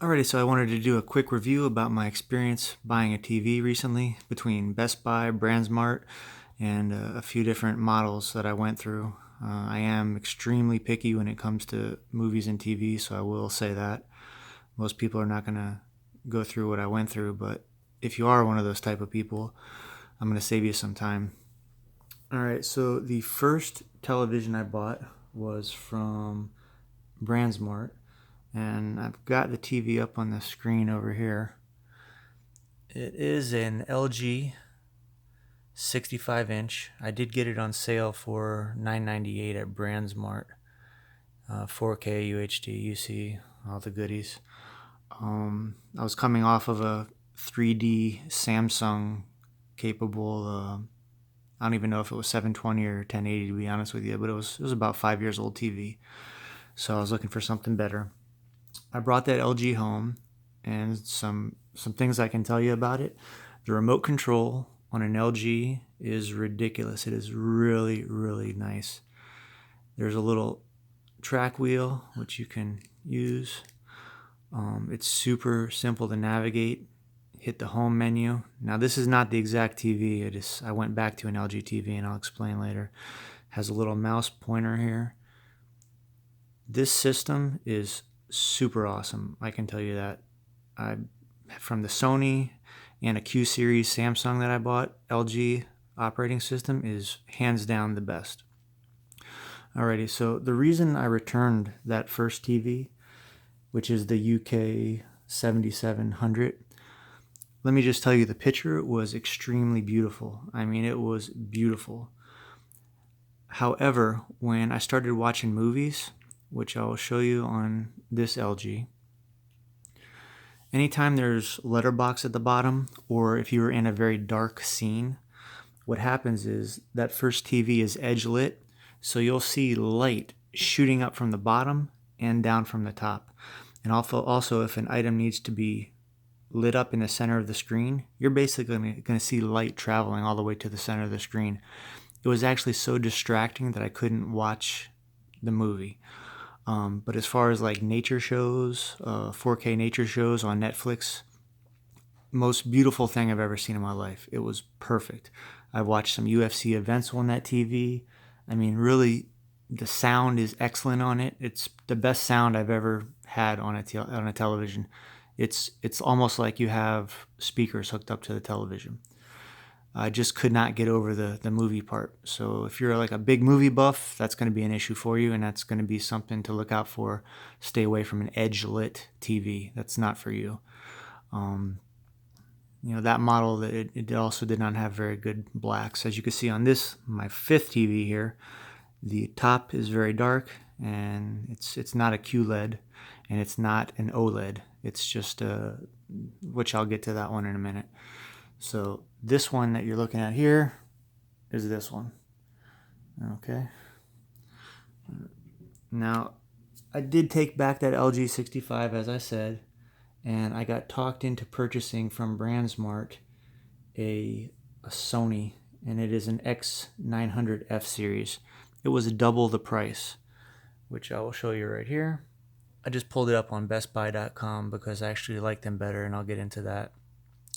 Alrighty, so I wanted to do a quick review about my experience buying a TV recently between Best Buy, BrandsMart, and a few different models that I went through. I am extremely picky when it comes to movies and TV, so I will say that. Most people are not going to go through what I went through, but if you are one of those type of people, I'm going to save you some time. Alright, so the first television I bought was from BrandsMart. And I've got the TV up on the screen over here. It is an LG 65-inch. I did get it on sale for $9.98 at BrandsMart. 4K, UHD, UC, all the goodies. I was coming off of a 3D Samsung capable, I don't even know if it was 720 or 1080 to be honest with you, but it was about 5 years old TV. So I was looking for something better. I brought that LG home, and some things I can tell you about it. The remote control on an LG is ridiculous. It is really, really nice. There's a little track wheel which you can use. It's super simple to navigate. Hit the home menu. Now this is not the exact TV. I went back to an LG TV, and I'll explain later. It has a little mouse pointer here. This system is super awesome, I can tell you that. From the Sony and a Q series Samsung that I bought, LG operating system is hands down the best. Alrighty, so the reason I returned that first TV, which is the UK7700, let me just tell you, the picture was extremely beautiful. I mean, it was beautiful. However, when I started watching movies, which I'll show you on this LG. Anytime there's letterbox at the bottom, or if you're in a very dark scene, what happens is that first TV is edge lit, so you'll see light shooting up from the bottom and down from the top. And also if an item needs to be lit up in the center of the screen, you're basically going to see light traveling all the way to the center of the screen. It was actually so distracting that I couldn't watch the movie. But as far as like nature shows, 4K nature shows on Netflix, most beautiful thing I've ever seen in my life. It was perfect. I've watched some UFC events on that TV. I mean, really, the sound is excellent on it. It's the best sound I've ever had on a television. It's almost like you have speakers hooked up to the television. I just could not get over the movie part. So if you're like a big movie buff, that's going to be an issue for you, and that's going to be something to look out for. Stay away from an edge-lit TV. That's not for you. That model, it also did not have very good blacks. As you can see on this, my fifth TV here, the top is very dark, and it's not a QLED, and it's not an OLED. It's just which I'll get to that one in a minute. So this one that you're looking at here is this one. Okay. Now, I did take back that LG 65, as I said, and I got talked into purchasing from BrandsMart a Sony, and it is an X9000F series. It was double the price, which I will show you right here. I just pulled it up on bestbuy.com because I actually like them better, and I'll get into that.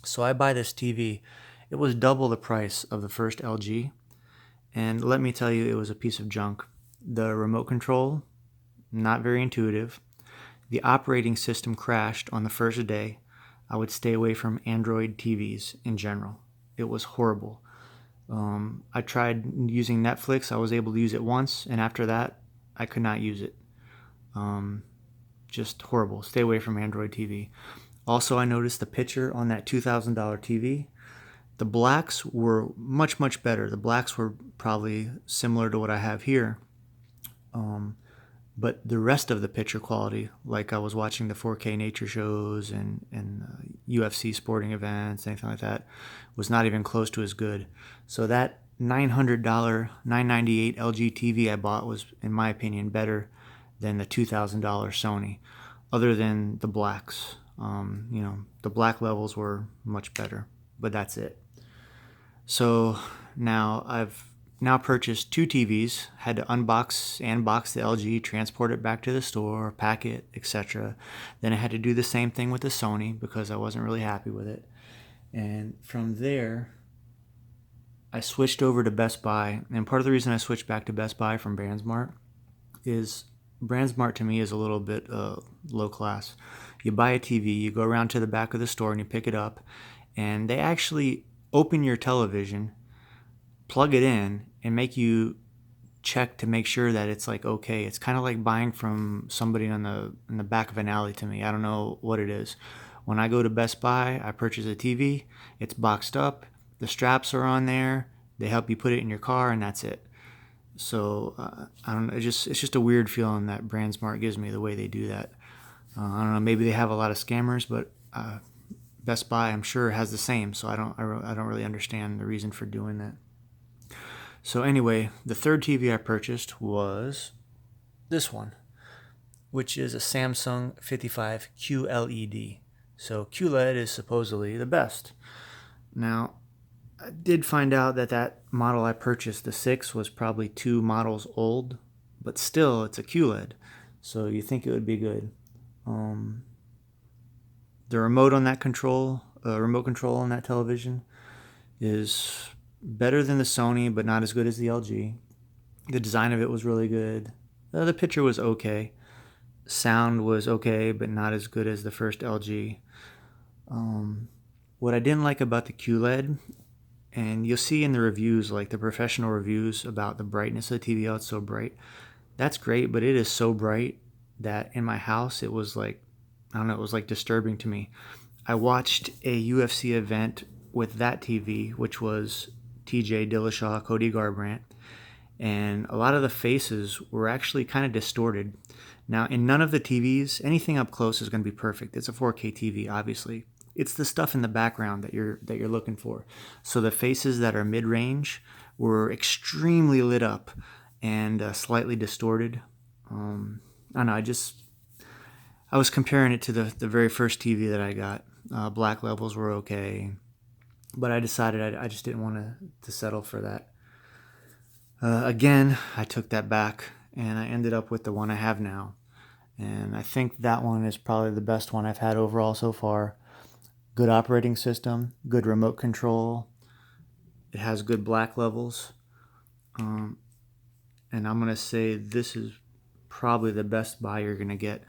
So I buy this TV. It was double the price of the first LG, and let me tell you, it was a piece of junk. The remote control, not very intuitive. The operating system crashed on the first day. I would stay away from Android TVs in general. It was horrible. I tried using Netflix. I was able to use it once, and after that, I could not use it. Just horrible. Stay away from Android TV. Also, I noticed the picture on that $2,000 TV. The blacks were much, much better. The blacks were probably similar to what I have here. But the rest of the picture quality, like I was watching the 4K nature shows and UFC sporting events, anything like that, was not even close to as good. So that $900, $998 LG TV I bought was, in my opinion, better than the $2,000 Sony, other than the blacks. The black levels were much better, but that's it. So now I've now purchased 2 TVs, had to unbox and box the LG, transport it back to the store, pack it, etc. Then I had to do the same thing with the Sony because I wasn't really happy with it. And from there, I switched over to Best Buy. And part of the reason I switched back to Best Buy from BrandsMart is BrandsMart to me is a little bit low class. You buy a TV, you go around to the back of the store and you pick it up, and they actually open your television, plug it in, and make you check to make sure that it's like okay. It's kind of like buying from somebody in the back of an alley to me. I don't know what it is. When I go to Best Buy, I purchase a TV. It's boxed up. The straps are on there. They help you put it in your car, and that's it. So I don't know. It's just a weird feeling that BrandsMart gives me the way they do that. I don't know. Maybe they have a lot of scammers, but Best Buy, I'm sure, has the same. So I don't really understand the reason for doing that. So anyway, the third TV I purchased was this one, which is a Samsung 55Q LED. So QLED is supposedly the best. Now, I did find out that model I purchased, the 6, was probably 2 models old, but still, it's a QLED, so you think it would be good. The remote on that remote control on that television is better than the Sony, but not as good as the LG. The design of it was really good. The picture was okay. Sound was okay, but not as good as the first LG. What I didn't like about the QLED, and you'll see in the reviews, like the professional reviews about the brightness of the TV, how it's so bright. That's great, but it is so bright that in my house it was like, I don't know, it was like disturbing to me. I watched a UFC event with that TV, which was TJ Dillashaw, Cody Garbrandt, and a lot of the faces were actually kind of distorted. Now, in none of the TVs, anything up close is going to be perfect. It's a 4K TV, obviously. It's the stuff in the background that you're looking for. So the faces that are mid-range were extremely lit up and slightly distorted. I don't know. I was comparing it to the very first TV that I got. Black levels were okay, but I decided I just didn't want to settle for that. Again, I took that back, and I ended up with the one I have now. And I think that one is probably the best one I've had overall so far. Good operating system, good remote control. It has good black levels. And I'm going to say this is probably the best buy you're going to get.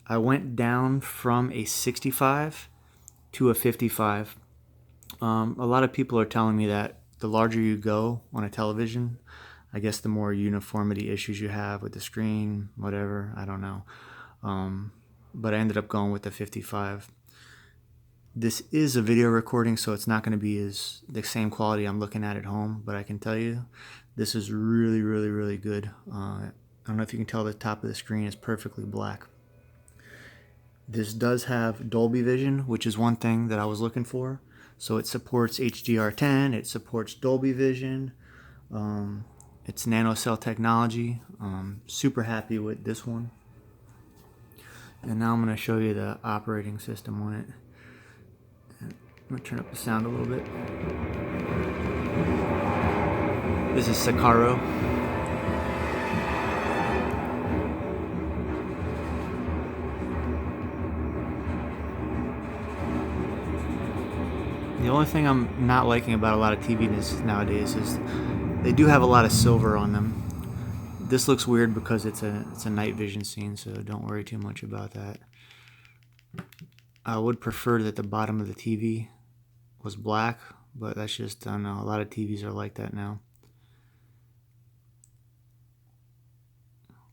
I went down from a 65 to a 55. A lot of people are telling me that the larger you go on a television, I guess the more uniformity issues you have with the screen, whatever, I don't know. But I ended up going with the 55. This is a video recording, so it's not going to be the same quality I'm looking at home, but I can tell you this is really, really, really good. I don't know if you can tell the top of the screen is perfectly black. This does have Dolby Vision, which is one thing that I was looking for. So it supports HDR10, it supports Dolby Vision, it's nanocell technology. Super happy with this one. And now I'm going to show you the operating system on it. I'm going to turn up the sound a little bit. This is Sicario. The only thing I'm not liking about a lot of TVs nowadays is they do have a lot of silver on them. This looks weird because it's a night vision scene, so don't worry too much about that. I would prefer that the bottom of the TV was black, but that's just, I don't know, a lot of TVs are like that now.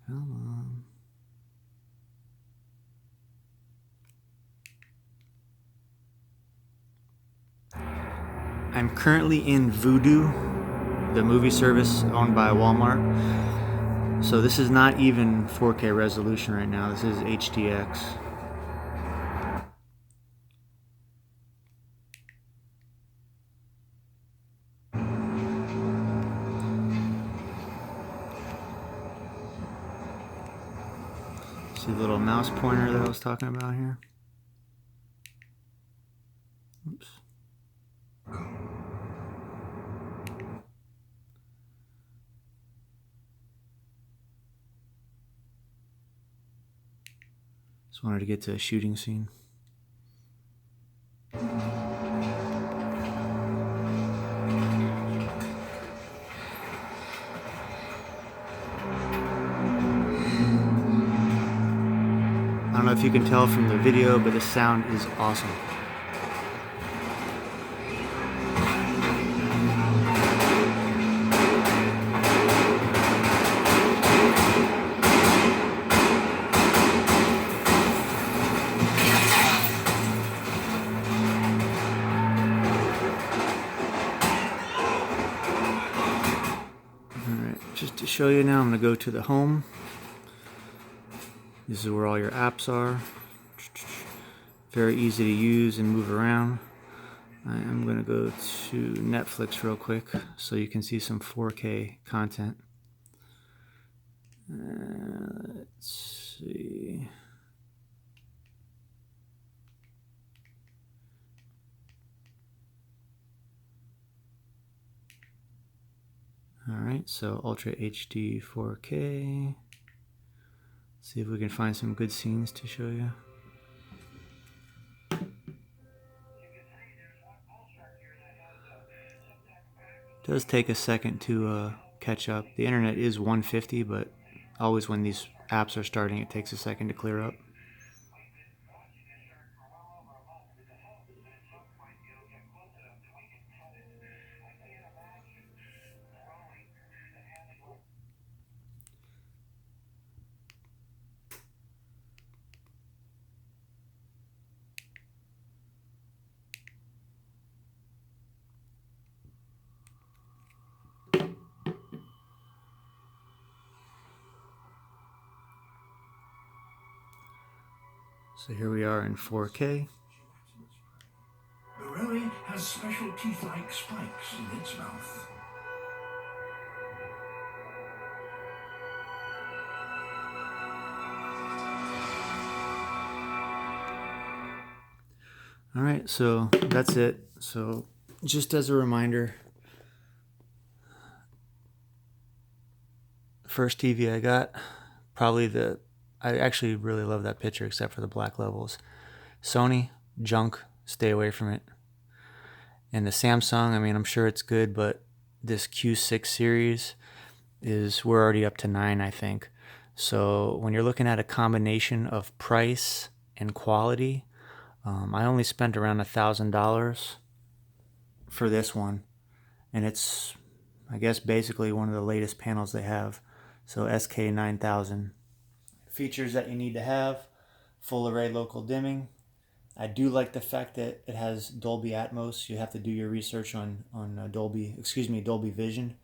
Come on. I'm currently in Vudu, the movie service owned by Walmart. So this is not even 4K resolution right now. This is HDX. See the little mouse pointer that I was talking about here? Oops. Just wanted to get to a shooting scene. I don't know if you can tell from the video, but the sound is awesome. Just to show you now, I'm going to go to the home. This is where all your apps are. Very easy to use and move around. I am going to go to Netflix real quick so you can see some 4K content. Let's see. Alright, so Ultra HD 4K. See if we can find some good scenes to show you. It does take a second to catch up. The internet is 150, but always when these apps are starting, it takes a second to clear up. So here we are in 4K. Barelli has special teeth-like spikes in its mouth. Alright, so that's it. So just as a reminder, first TV I got, probably I actually really love that picture except for the black levels. Sony, junk, stay away from it. And the Samsung, I mean, I'm sure it's good, but this Q6 series we're already up to 9, I think. So when you're looking at a combination of price and quality, I only spent around $1,000 for this one. And it's, I guess, basically one of the latest panels they have. So SK9000. Features that you need to have: full array local dimming. I do like the fact that it has Dolby Atmos. You have to do your research on Dolby Vision.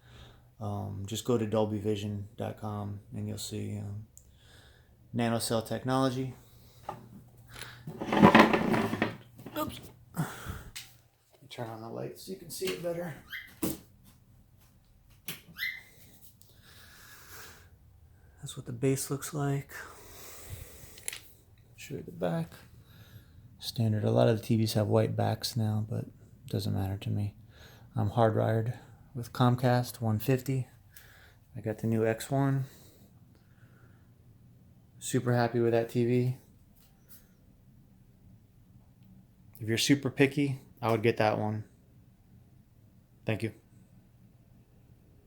Just go to dolbyvision.com and you'll see nanocell technology. Oops. Turn on the light so you can see it better. That's what the base looks like. Show you the back. Standard. A lot of the TVs have white backs now, but it doesn't matter to me. I'm hardwired with Comcast 150. I got the new X1. Super happy with that TV. If you're super picky, I would get that one. Thank you.